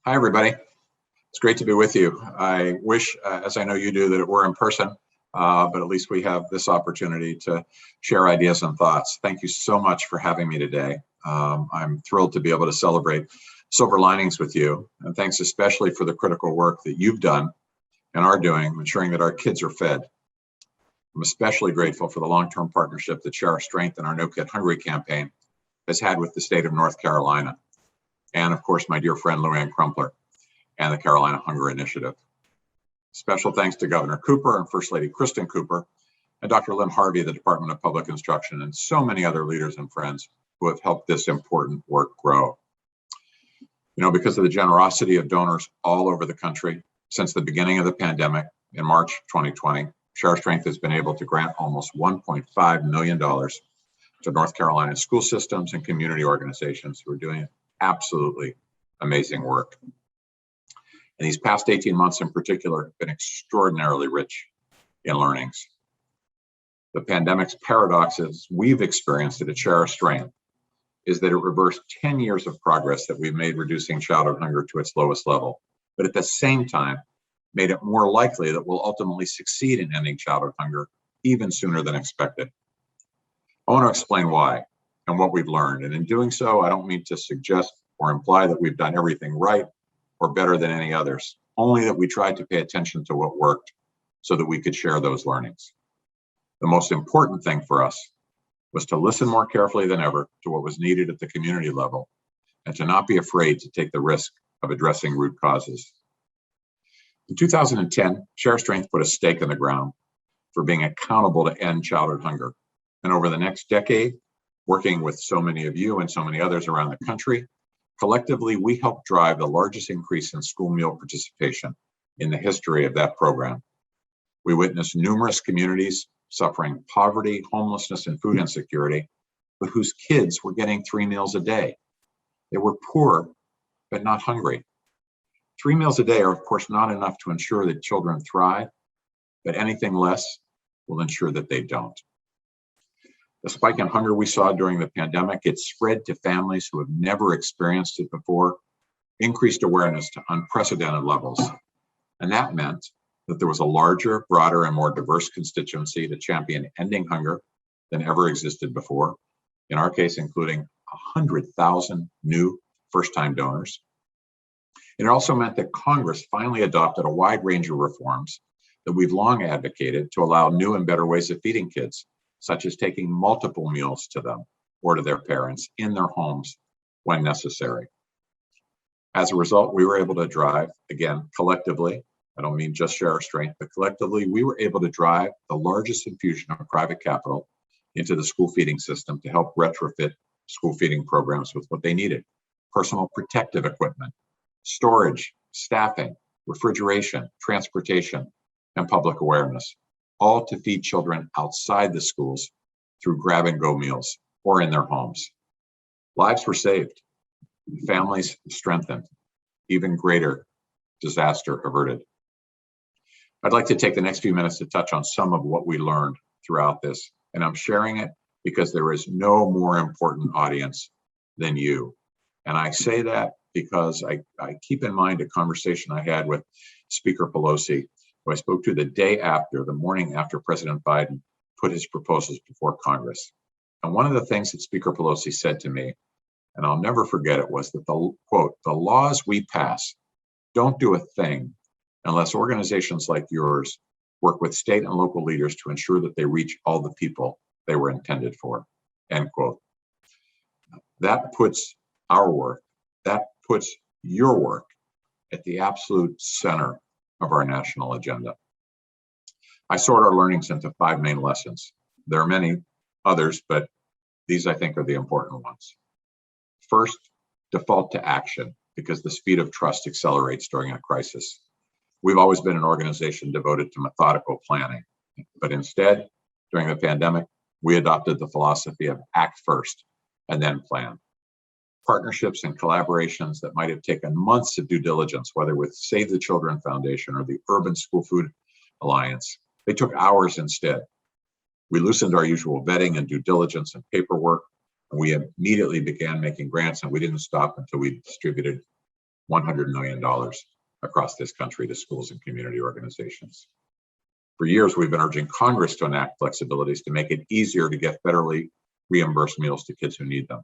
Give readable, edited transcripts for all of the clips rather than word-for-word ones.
Hi, everybody. It's great to be with you. I wish, as I know you do, that it were in person, but at least we have this opportunity to share ideas and thoughts. Thank you so much for having me today. I'm thrilled to be able to celebrate silver linings with you, and thanks especially for the critical work that you've done and are doing, ensuring that our kids are fed. I'm especially grateful for the long-term partnership that Share Our Strength and our No Kid Hungry campaign has had with the state of North Carolina, and of course, my dear friend Luann Crumpler and the Carolina Hunger Initiative. Special thanks to Governor Cooper and First Lady Kristen Cooper and Dr. Lynn Harvey, the Department of Public Instruction, and so many other leaders and friends who have helped this important work grow. You know, because of the generosity of donors all over the country since the beginning of the pandemic in March 2020, Share Our Strength has been able to grant almost $1.5 million to North Carolina school systems and community organizations who are doing absolutely amazing work. And these past 18 months in particular have been extraordinarily rich in learnings. The pandemic's paradoxes we've experienced at Share Our Strength is that it reversed 10 years of progress that we've made reducing childhood hunger to its lowest level, but at the same time, made it more likely that we'll ultimately succeed in ending childhood hunger even sooner than expected. I want to explain why and what we've learned. And in doing so, I don't mean to suggest or imply that we've done everything right or better than any others, only that we tried to pay attention to what worked so that we could share those learnings. The most important thing for us was to listen more carefully than ever to what was needed at the community level and to not be afraid to take the risk of addressing root causes. In 2010, Share Our Strength put a stake in the ground for being accountable to end childhood hunger. And over the next decade, working with so many of you and so many others around the country, collectively, we helped drive the largest increase in school meal participation in the history of that program. We witnessed numerous communities suffering poverty, homelessness, and food insecurity, but whose kids were getting 3 meals a day. They were poor, but not hungry. 3 meals a day are, of course, not enough to ensure that children thrive, but anything less will ensure that they don't. The spike in hunger we saw during the pandemic, it spread to families who have never experienced it before, increased awareness to unprecedented levels. And that meant that there was a larger, broader, and more diverse constituency to champion ending hunger than ever existed before, in our case, including 100,000 new first-time donors. And it also meant that Congress finally adopted a wide range of reforms that we've long advocated to allow new and better ways of feeding kids, such as taking multiple meals to them or to their parents in their homes when necessary. As a result, we were able to drive, again, collectively, I don't mean just Share Our Strength, but collectively, we were able to drive the largest infusion of private capital into the school feeding system to help retrofit school feeding programs with what they needed: personal protective equipment, storage, staffing, refrigeration, transportation, and public awareness, all to feed children outside the schools through grab-and-go meals or in their homes. Lives were saved, families strengthened, even greater disaster averted. I'd like to take the next few minutes to touch on some of what we learned throughout this, and I'm sharing it because there is no more important audience than you. And I say that because I keep in mind a conversation I had with Speaker Pelosi, who I spoke to the morning after President Biden put his proposals before Congress. And one of the things that Speaker Pelosi said to me, and I'll never forget it, was that the laws we pass don't do a thing unless organizations like yours work with state and local leaders to ensure that they reach all the people they were intended for, end quote. That puts our work, that puts your work at the absolute center of our national agenda. I sort our learnings into 5 main lessons. There are many others, but these I think are the important ones. First, default to action, because the speed of trust accelerates during a crisis. We've always been an organization devoted to methodical planning, but instead, during the pandemic, we adopted the philosophy of act first and then plan. Partnerships and collaborations that might have taken months of due diligence, whether with Save the Children Foundation or the Urban School Food Alliance, they took hours instead. We loosened our usual vetting and due diligence and paperwork, and we immediately began making grants, and we didn't stop until we distributed $100 million across this country to schools and community organizations. For years, we've been urging Congress to enact flexibilities to make it easier to get federally reimbursed meals to kids who need them.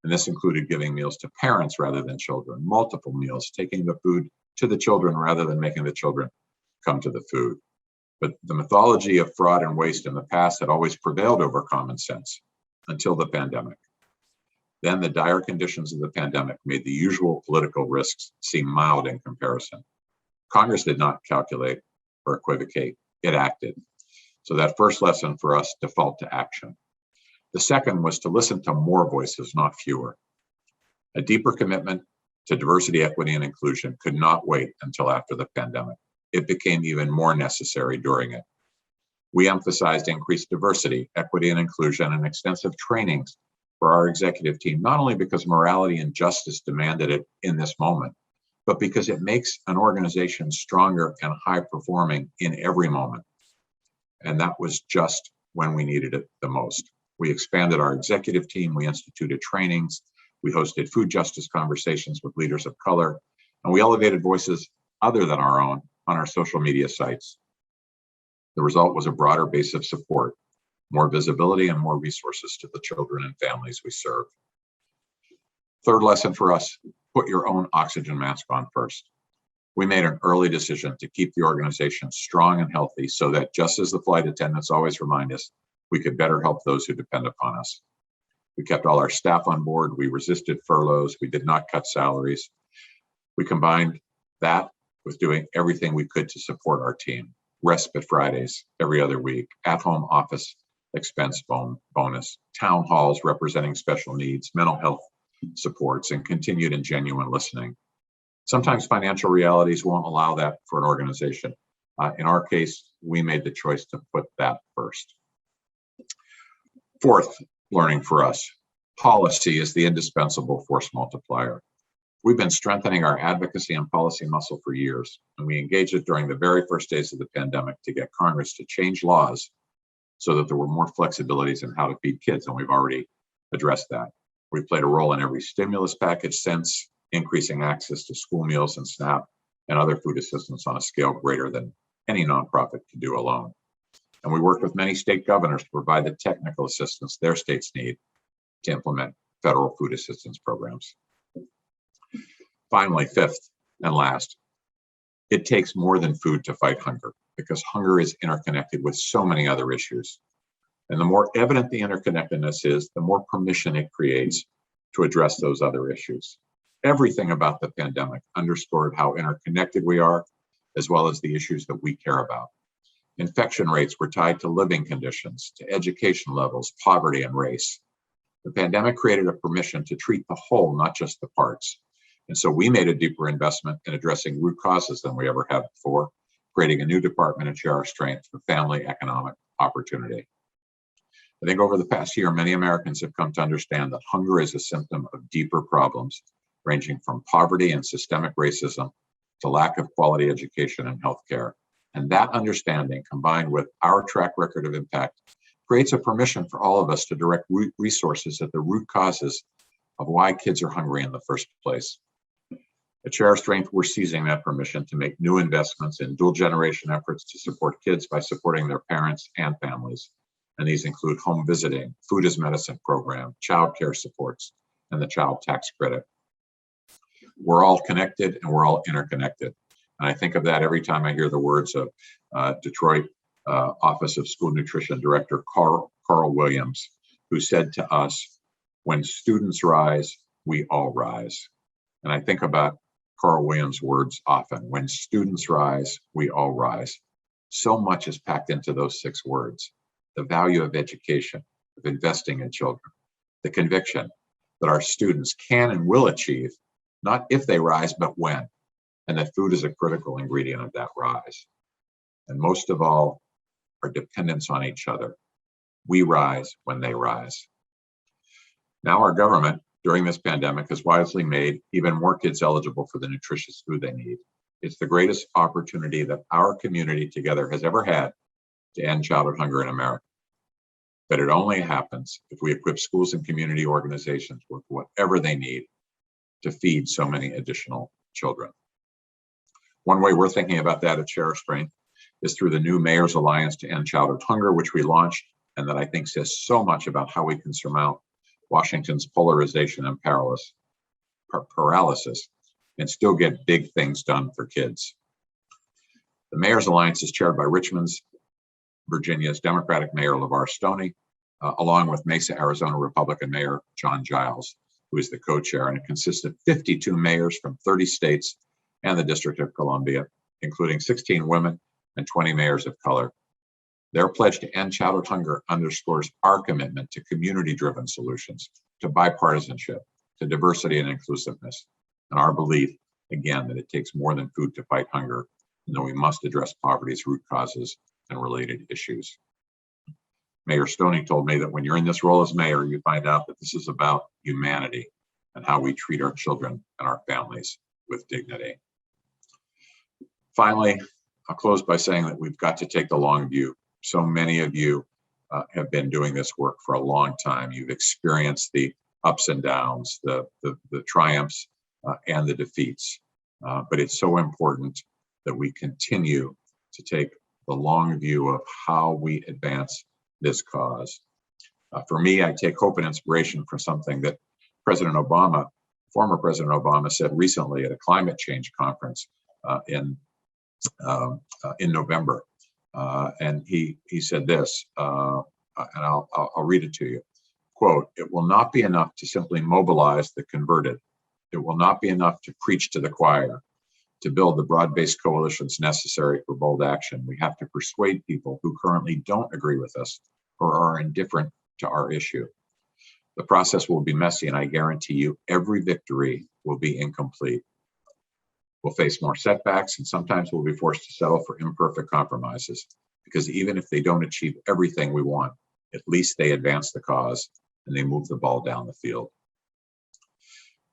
And this included giving meals to parents rather than children, multiple meals, taking the food to the children rather than making the children come to the food. But the mythology of fraud and waste in the past had always prevailed over common sense until the pandemic. Then the dire conditions of the pandemic made the usual political risks seem mild in comparison. Congress did not calculate or equivocate, it acted. So that first lesson for us, default to action. The second was to listen to more voices, not fewer. A deeper commitment to diversity, equity, and inclusion could not wait until after the pandemic. It became even more necessary during it. We emphasized increased diversity, equity, and inclusion, and extensive trainings for our executive team, not only because morality and justice demanded it in this moment, but because it makes an organization stronger and high performing in every moment. And that was just when we needed it the most. We expanded our executive team, we instituted trainings, we hosted food justice conversations with leaders of color, and we elevated voices other than our own on our social media sites. The result was a broader base of support, more visibility, and more resources to the children and families we serve. Third lesson for us, put your own oxygen mask on first. We made an early decision to keep the organization strong and healthy so that, just as the flight attendants always remind us, we could better help those who depend upon us. We kept all our staff on board. We resisted furloughs. We did not cut salaries. We combined that with doing everything we could to support our team. Respite Fridays every other week, at-home office expense bonus, town halls representing special needs, mental health supports, and continued and genuine listening. Sometimes financial realities won't allow that for an organization. In our case, we made the choice to put that first. Fourth learning for us, policy is the indispensable force multiplier. We've been strengthening our advocacy and policy muscle for years, and we engaged it during the very first days of the pandemic to get Congress to change laws so that there were more flexibilities in how to feed kids, and we've already addressed that. We played a role in every stimulus package since, increasing access to school meals and SNAP and other food assistance on a scale greater than any nonprofit could do alone. And we worked with many state governors to provide the technical assistance their states need to implement federal food assistance programs. Finally, fifth and last, it takes more than food to fight hunger, because hunger is interconnected with so many other issues. And the more evident the interconnectedness is, the more permission it creates to address those other issues. Everything about the pandemic underscored how interconnected we are, as well as the issues that we care about. Infection rates were tied to living conditions, to education levels, poverty, and race. The pandemic created a permission to treat the whole, not just the parts. And so we made a deeper investment in addressing root causes than we ever have before, creating a new department at Share Our Strength for family economic opportunity. I think over the past year, many Americans have come to understand that hunger is a symptom of deeper problems, ranging from poverty and systemic racism to lack of quality education and healthcare. And that understanding, combined with our track record of impact, creates a permission for all of us to direct resources at the root causes of why kids are hungry in the first place. At Share Our Strength, we're seizing that permission to make new investments in dual generation efforts to support kids by supporting their parents and families. And these include home visiting, food as medicine program, child care supports, and the child tax credit. We're all connected and we're all interconnected. And I think of that every time I hear the words of Detroit Office of School Nutrition Director Carl Williams, who said to us, "When students rise, we all rise." And I think about Carl Williams' words often. When students rise, we all rise. So much is packed into those 6 words. The value of education, of investing in children, the conviction that our students can and will achieve, not if they rise, but when, and that food is a critical ingredient of that rise. And most of all, our dependence on each other. We rise when they rise. Now our government, during this pandemic, has wisely made even more kids eligible for the nutritious food they need. It's the greatest opportunity that our community together has ever had to end childhood hunger in America. But it only happens if we equip schools and community organizations with whatever they need to feed so many additional children. One way we're thinking about that at Share Strength is through the new Mayor's Alliance to End Childhood Hunger, which we launched, and that I think says so much about how we can surmount Washington's polarization and paralysis and still get big things done for kids. The Mayor's Alliance is chaired by Richmond's, Virginia's Democratic Mayor LeVar Stoney, along with Mesa, Arizona Republican Mayor John Giles, who is the co-chair, and it consists of 52 mayors from 30 states and the District of Columbia, including 16 women and 20 mayors of color. Their pledge to end childhood hunger underscores our commitment to community-driven solutions, to bipartisanship, to diversity and inclusiveness, and our belief, again, that it takes more than food to fight hunger, and that we must address poverty's root causes and related issues. Mayor Stoney told me that when you're in this role as mayor, you find out that this is about humanity and how we treat our children and our families with dignity. Finally, I'll close by saying that we've got to take the long view. So many of you have been doing this work for a long time. You've experienced the ups and downs, the triumphs and the defeats. But it's so important that we continue to take the long view of how we advance this cause. For me, I take hope and inspiration from something that President Obama, former President Obama, said recently at a climate change conference in November. And he said this, and I'll read it to you. Quote, "It will not be enough to simply mobilize the converted. It will not be enough to preach to the choir, to build the broad-based coalitions necessary for bold action. We have to persuade people who currently don't agree with us or are indifferent to our issue. The process will be messy, and I guarantee you every victory will be incomplete. We'll face more setbacks, and sometimes we'll be forced to settle for imperfect compromises, because even if they don't achieve everything we want, at least they advance the cause and they move the ball down the field."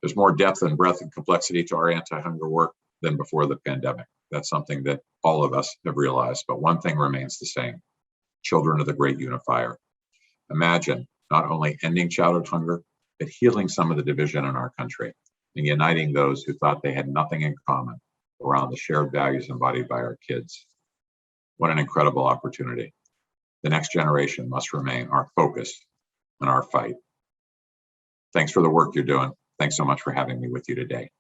There's more depth and breadth and complexity to our anti-hunger work than before the pandemic. That's something that all of us have realized, but one thing remains the same: children are the great unifier. Imagine not only ending childhood hunger, but healing some of the division in our country and uniting those who thought they had nothing in common around the shared values embodied by our kids. What an incredible opportunity. The next generation must remain our focus and our fight. Thanks for the work you're doing. Thanks so much for having me with you today.